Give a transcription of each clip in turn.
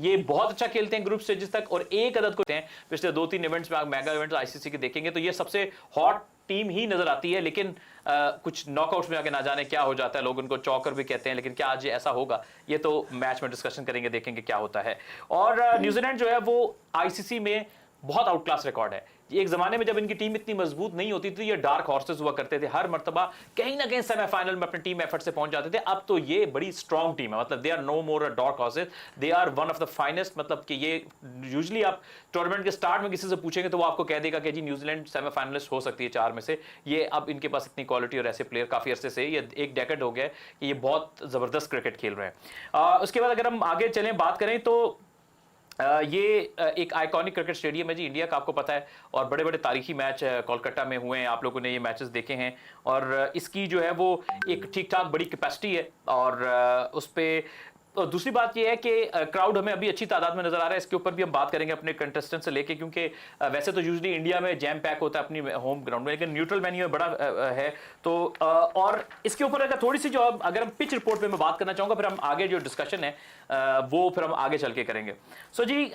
ये बहुत अच्छा खेलते हैं ग्रुप स्टेजेस तक और एक अदद को हैं पिछले 2-3 इवेंट्स में, मेगा इवेंट्स आईसीसी के देखेंगे तो ये सबसे हॉट टीम ही नजर आती है। लेकिन कुछ नॉकआउट्स में आके ना जाने क्या हो जाता है, लोग उनको चौकर भी कहते हैं, लेकिन क्या आज ऐसा होगा, ये तो मैच में डिस्कशन करेंगे, देखेंगे क्या होता है। और न्यूजीलैंड जो है वो आईसीसी में बहुत आउट क्लास रिकॉर्ड है। एक जमाने में जब इनकी टीम इतनी मजबूत नहीं होती थी, ये डार्क हॉर्सेस हुआ करते थे, हर मर्तबा कहीं ना कहीं सेमीफाइनल में अपनी टीम एफर्ट से पहुंच जाते थे। अब तो ये बड़ी स्ट्रॉन्ग टीम है, मतलब they are no more dark horses, they are one of the finest. मतलब कि ये यूजुअली आप टूर्नामेंट के स्टार्ट में किसी से पूछेंगे तो वो आपको कह देगा कि जी न्यूजीलैंड सेमीफाइनलिस्ट हो सकती है 4 में से। ये अब इनके पास इतनी क्वालिटी और ऐसे प्लेयर काफी अरसे से, ये एक डेकेड हो गया कि ये बहुत जबरदस्त क्रिकेट खेल रहे हैं। उसके बाद अगर हम आगे चलें, बात करें तो ये एक आइकॉनिक क्रिकेट स्टेडियम है जी इंडिया का, आपको पता है, और बड़े बड़े तारीखी मैच कोलकाता में हुए हैं, आप लोगों ने ये मैचेस देखे हैं। और इसकी जो है वो एक ठीक ठाक बड़ी कैपेसिटी है और उस पर तो दूसरी बात यह है कि क्राउड हमें अभी अच्छी तादाद में नजर आ रहा है। इसके ऊपर भी हम बात करेंगे अपने कंटेस्टेंट से लेके, क्योंकि वैसे तो यूजुअली इंडिया में जैम पैक होता है अपनी होम ग्राउंड में, लेकिन न्यूट्रल वेन्यू बड़ा है। तो और इसके ऊपर अगर थोड़ी सी जो अगर हम पिच रिपोर्ट पे मैं बात करना चाहूंगा, फिर हम आगे जो डिस्कशन है वो फिर हम आगे चल के करेंगे। सो जी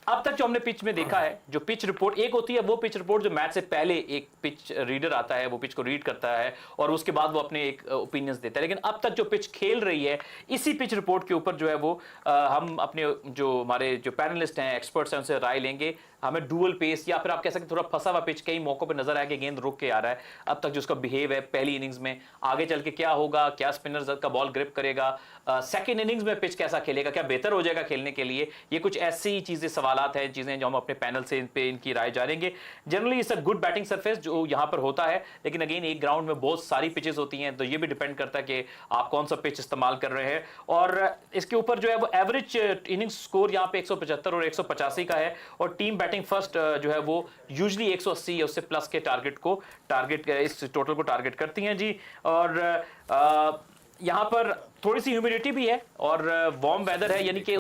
अब तक जो हमने पिच में देखा है, जो पिच रिपोर्ट एक होती है वो पिच रिपोर्ट जो मैच से पहले एक पिच रीडर आता है, वो पिच को रीड करता है और उसके बाद वो अपने एक ओपिनियंस देता है। लेकिन अब तक जो पिच खेल रही है, इसी पिच रिपोर्ट के ऊपर जो है वो हम अपने जो हमारे जो पैनलिस्ट हैं, एक्सपर्ट्स हैं, उनसे राय लेंगे। हमें डुअल पेस या फिर आप कह सकते हैं थोड़ा फंसा हुआ पिच कई मौकों पर नजर आया कि गेंद रुक के आ रहा है, अब तक जो उसका बिहेव है पहली इनिंग्स में, आगे चल के क्या होगा, क्या स्पिनर का बॉल ग्रिप करेगा, सेकेंड इनिंग्स में पिच कैसा खेलेगा, क्या बेहतर हो जाएगा खेलने के लिए, ये कुछ ऐसी चीजें सवालात हैं, चीजें जो हम अपने पैनल से इन पे इनकी राय जानेंगे। Generally it's a good batting surface जो यहाँ पर होता है, लेकिन अगेन एक ग्राउंड में बहुत सारी पिचेस होती हैं, तो ये भी डिपेंड करता है कि आप कौन सा पिच इस्तेमाल कर रहे हैं। और इसके ऊपर जो है वो एवरेज इनिंग्स स्कोर यहाँ पे 175 और 185 का है, और टीम बैटिंग फर्स्ट जो है वो यूजुअली 180 या उससे प्लस के इस टोटल को टारगेट करती हैं जी। और यहाँ पर थोड़ी सी ह्यूमिडिटी भी है और वार्म वेदर है, यानी कि